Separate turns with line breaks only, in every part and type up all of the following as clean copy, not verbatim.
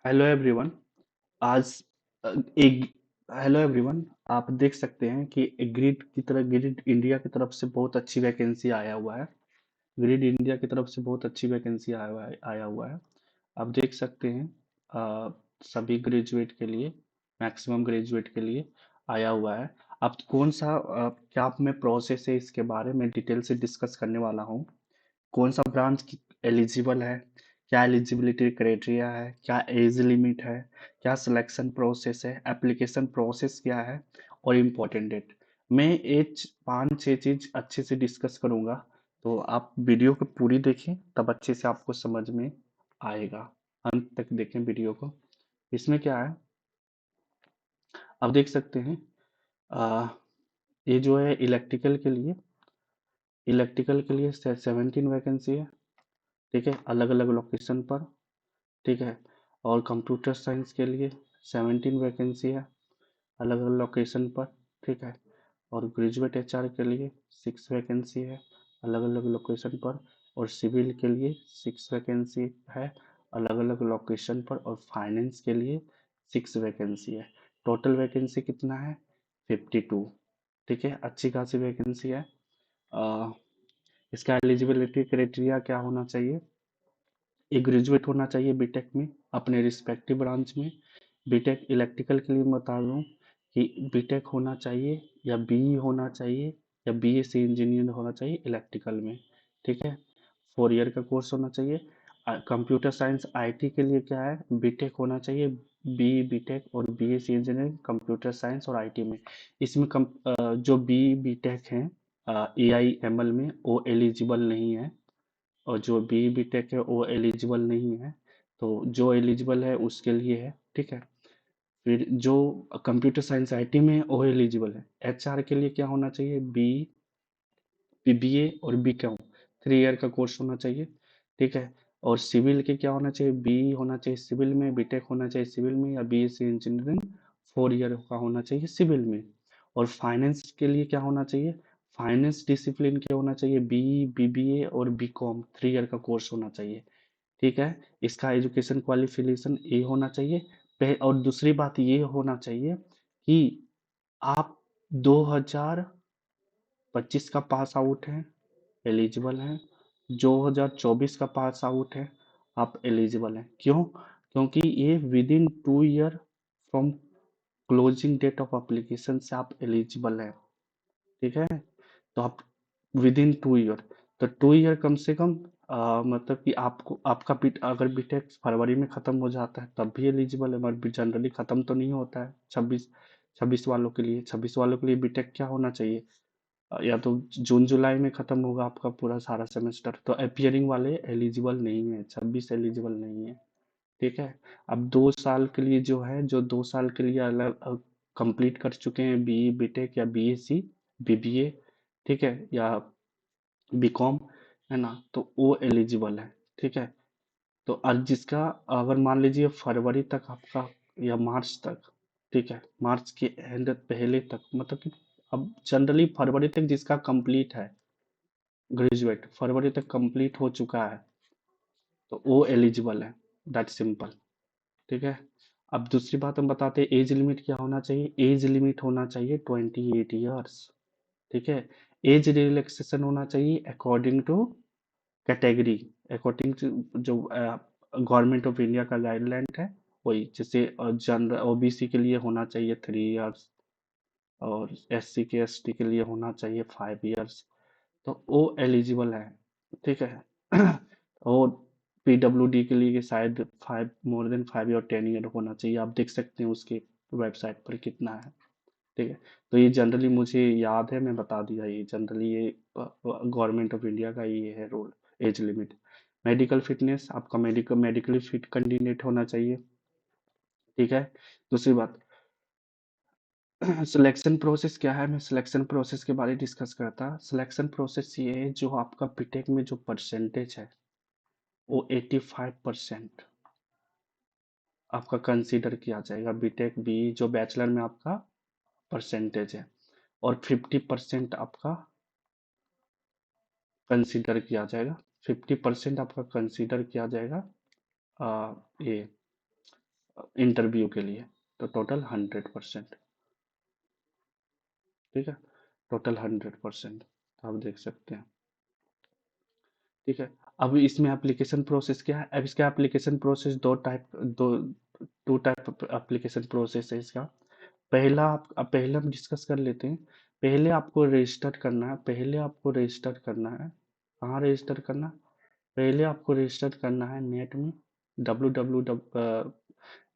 Hello everyone. आज अ, एक hello everyone. आप देख सकते हैं कि ग्रिड की तरह ग्रिड इंडिया की तरफ से बहुत अच्छी वैकेंसी आया हुआ है। ग्रिड इंडिया की तरफ से बहुत अच्छी वैकेंसी आया हुआ है। आप देख सकते हैं अ, सभी ग्रेजुएट के लिए, मैक्सिमम ग्रेजुएट के लिए आया हुआ है। अब कौन सा क्या आप में प्रोसेस है, इसके बारे में डिटेल से डिस्कस करने वाला हूँ। कौन सा ब्रांच एलिजिबल है, क्या एलिजिबिलिटी क्राइटेरिया है, क्या एज लिमिट है, क्या सिलेक्शन प्रोसेस है, एप्लीकेशन प्रोसेस क्या है, और इम्पोर्टेंट डेट। मैं ये 5-6 चीज अच्छे से डिस्कस करूंगा। तो आप वीडियो को पूरी देखें, तब अच्छे से आपको समझ में आएगा। अंत तक देखें वीडियो को। इसमें क्या है, आप देख सकते हैं। आ, ये जो है इलेक्ट्रिकल के लिए 17 वैकेंसी है। ठीक है, अलग अलग लोकेशन पर। ठीक है। और कंप्यूटर साइंस के लिए 17 वैकेंसी है, अलग अलग लोकेशन पर। ठीक है। और ग्रेजुएट एचआर के लिए 6 वैकेंसी है, अलग अलग लोकेशन पर। और सिविल के लिए 6 वैकेंसी है, अलग अलग लोकेशन पर। और फाइनेंस के लिए 6 वैकेंसी है। टोटल वैकेंसी कितना है? 52। ठीक है, अच्छी खासी वैकेंसी है। अ, इसका एलिजिबिलिटी क्राइटेरिया क्या होना चाहिए? एक ग्रेजुएट होना चाहिए बीटेक में, अपने रिस्पेक्टिव ब्रांच में। बीटेक इलेक्ट्रिकल के लिए मैं बता दूं कि बीटेक होना चाहिए, या बीई होना चाहिए, या बीएससी इंजीनियर होना चाहिए इलेक्ट्रिकल में। ठीक है। 4 ईयर का कोर्स होना चाहिए। कंप्यूटर साइंस आईटी के लिए क्या है, बीटेक होना चाहिए। बी बीटेक और बीएससी इंजीनियरिंग कंप्यूटर साइंस और आईटी में। इसमें जो बी बीटेक है एआई एमएल में, वो एलिजिबल नहीं है। और जो बी बी टेक है वो एलिजिबल नहीं है। तो जो एलिजिबल है उसके लिए है। ठीक है। फिर जो कंप्यूटर साइंस आईटी में है, वो एलिजिबल है। एचआर के लिए क्या होना चाहिए? बीबीए और बीकॉम 3 ईयर का कोर्स होना चाहिए। ठीक है। और सिविल के क्या होना चाहिए? बी होना चाहिए सिविल में, बीटेक होना चाहिए सिविल में, या बीएससी इंजीनियरिंग 4 ईयर का होना चाहिए सिविल में। और फाइनेंस के लिए क्या होना चाहिए? फाइनेंस डिसिप्लिन क्या होना चाहिए? बीबीए और बीकॉम 3 ईयर का कोर्स होना चाहिए। ठीक है। इसका एजुकेशन क्वालिफिकेशन ये होना चाहिए। और दूसरी बात ये होना चाहिए कि आप 2025 का पास आउट हैं, एलिजिबल हैं। 2024 का पास आउट है, आप एलिजिबल हैं। क्यों? क्योंकि ये within 2 year from closing date of application से आप एलिजिबल हैं। ठीक है। तो आप विद इन 2 ईयर, तो 2 ईयर कम से कम मतलब कि आपको आपका अगर बीटेक फरवरी में खत्म हो जाता है तब भी एलिजिबल है, मगर जनरली खत्म तो नहीं होता है। 26 वालों के लिए बीटेक क्या होना चाहिए? या तो जून जुलाई में खत्म होगा आपका पूरा सारा सेमेस्टर, तो अपियरिंग वाले एलिजिबल नहीं है, 26 एलिजिबल नहीं है। ठीक है। अब 2 साल के लिए जो है, जो 2 साल के लिए अलग कंप्लीट कर चुके हैं बी बीटेक या बीएससी बीबीए, ठीक है, या बीकॉम, है ना, तो वो एलिजिबल है। ठीक है। तो आज जिसका, अगर मान लीजिए फरवरी तक आपका, या मार्च तक, ठीक है, मार्च के एंड पहले तक, मतलब कि अब जनरली फरवरी तक जिसका कंप्लीट है, ग्रेजुएट फरवरी तक कंप्लीट हो चुका है, तो वो एलिजिबल है। That simple. ठीक है। अब दूसरी बात हम बताते हैं, एज लिमिट क्या होना चाहिए? एज लिमिट होना चाहिए 28 ईयर्स। ठीक है। एज रिलैक्सेशन होना चाहिए according to category, according to जो गवर्नमेंट ऑफ इंडिया का गाइडलाइन है, वही। जैसे जनरल ओबीसी के लिए होना चाहिए 3 ईयर्स, और एससी के एसटी के लिए होना चाहिए 5 ईयर्स। तो वो एलिजिबल है। ठीक है। और पीडब्ल्यूडी के लिए शायद 5 मोर देन 5 या 10 ईयर होना चाहिए। आप देख सकते हैं उसके वेबसाइट पर कितना है। ठीक है। तो ये जनरली मुझे याद है, मैं बता दिया। ये जनरली ये गवर्नमेंट ऑफ इंडिया का ये है rule, age limit. Medical fitness, आपका मेडिकली फिट कैंडिडेट होना चाहिए। ठीक है। दूसरी बात, सिलेक्शन प्रोसेस क्या है? मैं सिलेक्शन प्रोसेस के बारे में डिस्कस करता। सिलेक्शन प्रोसेस ये है, जो आपका बीटेक में जो परसेंटेज है वो 85% आपका कंसीडर किया जाएगा। बीटेक बी जो बैचलर में आपका परसेंटेज है, और 50% आपका कंसीडर किया जाएगा। 50% आपका कंसीडर किया जाएगा ये इंटरव्यू के लिए, तो टोटल 100%। ठीक है, टोटल 100%, आप देख सकते हैं। ठीक है, अब इसमें एप्लीकेशन प्रोसेस क्या है? अब इसका एप्लीकेशन प्रोसेस दो टू टाइप एप्लीकेशन प्रोसेस है इसका। पहला अब पहले हम डिस्कस कर लेते हैं। पहले आपको रजिस्टर करना है, पहले आपको रजिस्टर करना है। कहाँ रजिस्टर करना? पहले आपको रजिस्टर करना है नेट में, www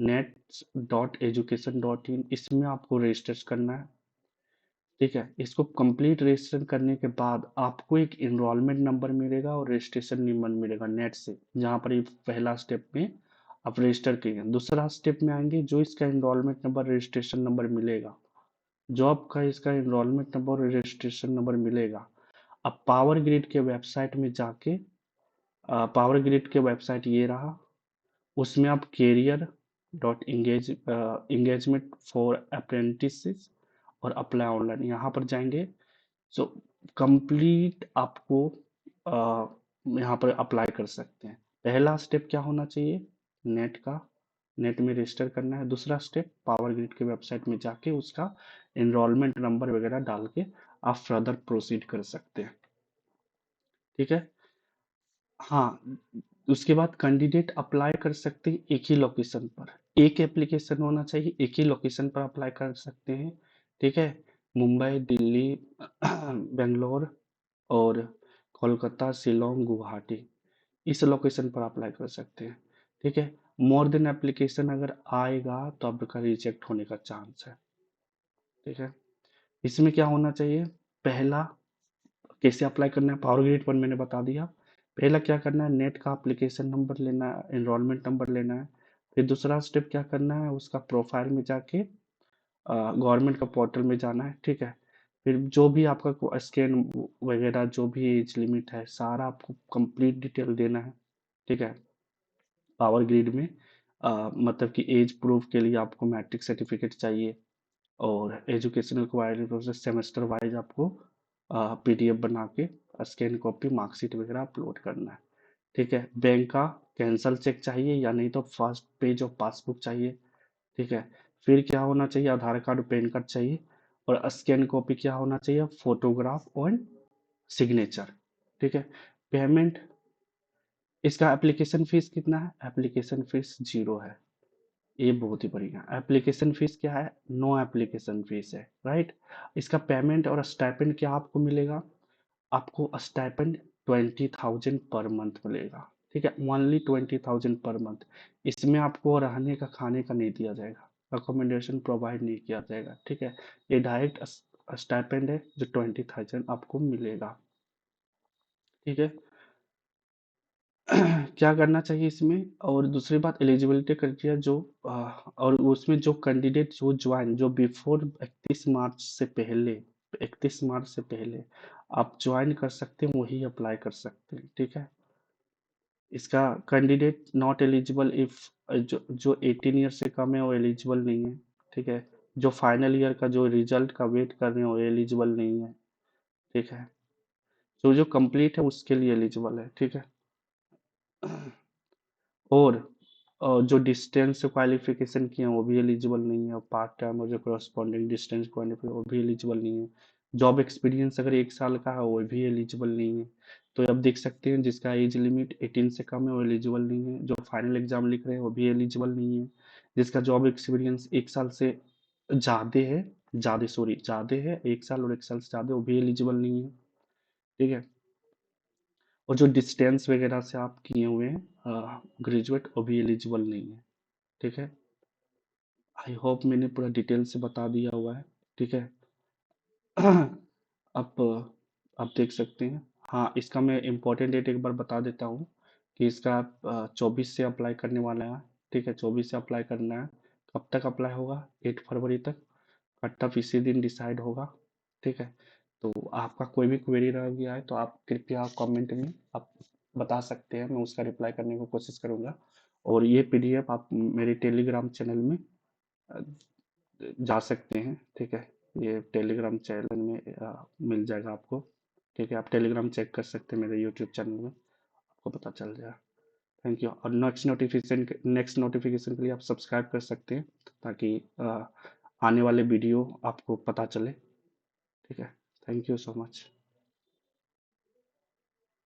net.education.in, इसमें आपको रजिस्टर करना है। ठीक है, इसको कंप्लीट रजिस्टर करने के बाद आपको एक इनरोलमेंट नंबर मिलेगा और रजिस्ट्रेशन नंबर मिलेगा नेट से, जहाँ पर ये पहला स्टेप में आप रजिस्टर किए। दूसरा स्टेप में आएंगे, जो इसका इनरोलमेंट नंबर रजिस्ट्रेशन नंबर मिलेगा, जो आपका इसका इनरोलमेंट नंबर और रजिस्ट्रेशन नंबर मिलेगा, अब पावर ग्रिड के वेबसाइट में जाके, पावर ग्रिड के वेबसाइट ये रहा, उसमें आप career dot engagement for apprentice और अप्लाई ऑनलाइन यहाँ पर जाएंगे। सो कंप्लीट आपको अ, यहाँ पर अप्लाई कर सकते हैं। पहला स्टेप क्या होना चाहिए? नेट का, नेट में रजिस्टर करना है। दूसरा स्टेप पावर ग्रिड के वेबसाइट में जाके उसका एनरोलमेंट नंबर वगैरह डाल के आप फर्दर प्रोसीड कर सकते हैं। ठीक है, हाँ, उसके बाद कैंडिडेट अप्लाई कर सकते हैं एक ही लोकेशन पर, एक एप्लीकेशन होना चाहिए, एक ही लोकेशन पर अप्लाई कर सकते हैं। ठीक है, मुंबई, दिल्ली, बेंगलोर और कोलकाता, शिलोंग, गुवाहाटी, इस लोकेशन पर अप्लाई कर सकते हैं। ठीक है, मोर देन एप्लीकेशन अगर आएगा तो आपका रिजेक्ट होने का चांस है। ठीक है, इसमें क्या होना चाहिए? पहला, कैसे अप्लाई करना है, पावर ग्रिड पर मैंने बता दिया। पहला क्या करना है, नेट का एप्लीकेशन नंबर लेना है, एनरोलमेंट नंबर लेना है। फिर दूसरा स्टेप क्या करना है, उसका प्रोफाइल में जाके गवर्नमेंट का पोर्टल में जाना है। ठीक है, फिर जो भी आपका स्कैन वगैरह, जो भी एज लिमिट है, सारा आपको कंप्लीट डिटेल देना है। ठीक है, पावर ग्रिड में मतलब कि एज प्रूफ के लिए आपको मैट्रिक सर्टिफिकेट चाहिए, और educational quality process semester wise आपको पीडीएफ बना के स्कैन कॉपी मार्कशीट वगैरह अपलोड करना है। ठीक है, बैंक का कैंसल चेक चाहिए, या नहीं तो फर्स्ट पेज ऑफ पासबुक चाहिए। ठीक है, फिर क्या होना चाहिए, आधार कार्ड, पैन कार्ड चाहिए, और स्कैन कॉपी क्या होना चाहिए, फोटोग्राफ और सिग्नेचर। ठीक है, पेमेंट, इसका एप्लीकेशन फीस कितना है? एप्लीकेशन फीस 0 है। ये बहुत ही बढ़िया, एप्लीकेशन फीस क्या है? नो एप्लीकेशन फीस है, राइट। इसका पेमेंट और स्टाइपेंड क्या आपको मिलेगा? आपको स्टाइपेंड 20,000 पर मंथ मिलेगा। ठीक है, ओनली 20,000 पर मंथ। इसमें आपको रहने का, खाने का नहीं दिया जाएगा, अकोमोडेशन प्रोवाइड नहीं किया जाएगा। ठीक है, ये डायरेक्ट स्टाइपेंड है जो 20,000 आपको मिलेगा। ठीक है, क्या करना चाहिए इसमें? और दूसरी बात, एलिजिबिलिटी क्राइटेरिया जो और उसमें जो कैंडिडेट जो ज्वाइन, जो बिफोर 31 मार्च से पहले, 31 मार्च से पहले आप ज्वाइन कर सकते हैं, वही अप्लाई कर सकते हैं। ठीक है, इसका कैंडिडेट नॉट एलिजिबल इफ, जो 18 ईयर से कम है वो एलिजिबल नहीं है। ठीक है, जो फाइनल ईयर का जो रिजल्ट का वेट कर रहे हैं वो एलिजिबल नहीं है। ठीक है, तो जो कंप्लीट है उसके लिए एलिजिबल है। ठीक है, और जो डिस्टेंस क्वालिफिकेशन किए हैं वो भी एलिजिबल नहीं है, और पार्ट टाइम और जो करस्पॉन्डिंग डिस्टेंस क्वालिफिकेशन वो भी एलिजिबल नहीं है। जॉब एक्सपीरियंस अगर 1 साल का है वो भी एलिजिबल नहीं है। तो अब देख सकते हैं, जिसका एज लिमिट 18 से कम है वो एलिजिबल नहीं है, जो फाइनल एग्जाम लिख रहे हैं वो भी एलिजिबल नहीं है, जिसका जॉब एक्सपीरियंस 1 साल से ज़्यादा है, ज़्यादा है, 1 साल और 1 साल से ज़्यादा, वो भी एलिजिबल नहीं है। ठीक है, और जो डिस्टेंस वगैरह से आप किए हुए हैं ग्रेजुएट, वो भी एलिजिबल नहीं है। ठीक है, आई होप मैंने पूरा डिटेल से बता दिया हुआ है। ठीक है, अब आप देख सकते हैं। हाँ, इसका मैं इम्पोर्टेंट डेट एक बार बता देता हूँ कि इसका 24 से अप्लाई करने वाला है। ठीक है, 24 से अप्लाई करना है। कब तक अप्लाई होगा? 8 फरवरी तक। कट ऑफ इसी दिन डिसाइड होगा। ठीक है, तो आपका कोई भी क्वेरी रह गया है तो आप कृपया कमेंट में आप बता सकते हैं, मैं उसका रिप्लाई करने की कोशिश करूँगा। और ये पीडीएफ आप मेरे टेलीग्राम चैनल में अ, जा सकते हैं। ठीक है, ये टेलीग्राम चैनल में मिल जाएगा आपको। ठीक है, आप टेलीग्राम चेक कर सकते हैं, मेरे यूट्यूब चैनल में आपको पता चल जाएगा। Thank you. और नेक्स्ट नोटिफिकेशन के लिए आप सब्सक्राइब कर सकते हैं, ताकि आने वाले वीडियो आपको पता चले। ठीक है। Thank you so much.